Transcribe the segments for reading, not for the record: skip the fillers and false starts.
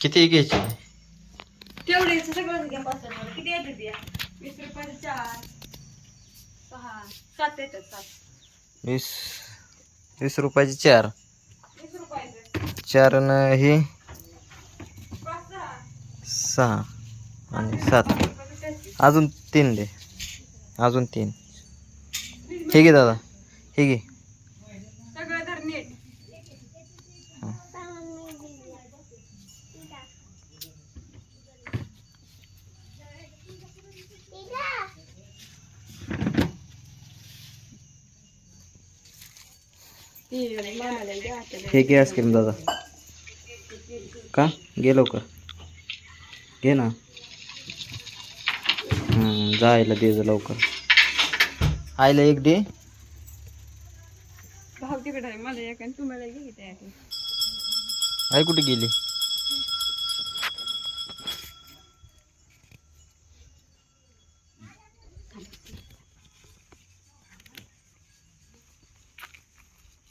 किती घ्यायचे? तेवढे सगळं घ्या. किती येते द्या? 20 रुपयाचे 4 6 7 येतात. 7 20 रुपयाचे 4. 20 रुपयाचे 4 न हे 5 6 आणि 7. अजून 3 दे. अजून 3. हे घे दादा, हे घे. सगळं धर नीट. हे घे आईस्क्रीम दादा. का घे लवकर, घे ना. जायला दे लवकर. आईला एक दे. भाव तिकडे आहे, मला एक आणि तुम्हाला एक घेते. आई कुठे गेली?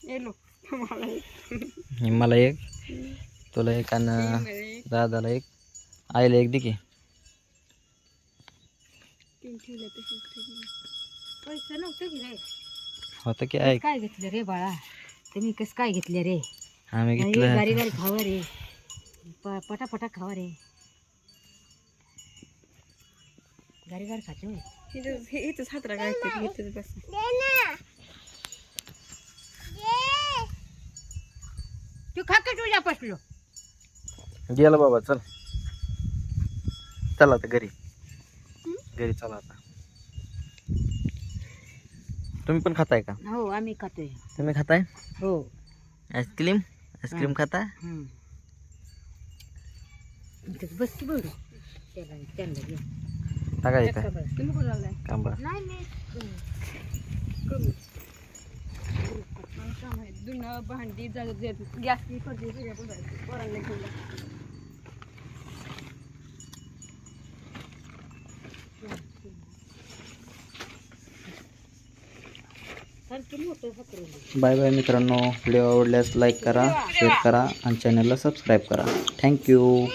येलो मला एक, तुला एक आणि दादाला एक, आईला एक दे की. पैसे नव्हते की रे. होतं की ऐक. काय घेतलं रे बाळा? तुम्ही कसं काय घेतलं रे? आम्ही घेतलं. गाडी गाडी खावा रे, पटापटा खावा रे. गाडी गाडी खाते. इथंच हातरा गायचं, इथंच बस. तू खा का तुझ्या पसलो? गेलं बाबा, चल चला आता घरी. घरी चला आता. तुम्ही पण खाताय का? हो, आम्ही खातोय. तुम्ही खाताय? हो. आईस्क्रीम? आईस्क्रीम खाता? बस की बरं. त्यांना घे. टाका इथं. तुम्ही कुठं आलाय? कांबा. नाही नाही. धुणं भांडी गॅस की करते सगळ्या पोरांना घेऊन. बाय बाय मित्रांनो. व्हिडिओ आवडल्यास लाईक करा, शेअर करा आणि चॅनलला सबस्क्राईब करा. थँक्यू.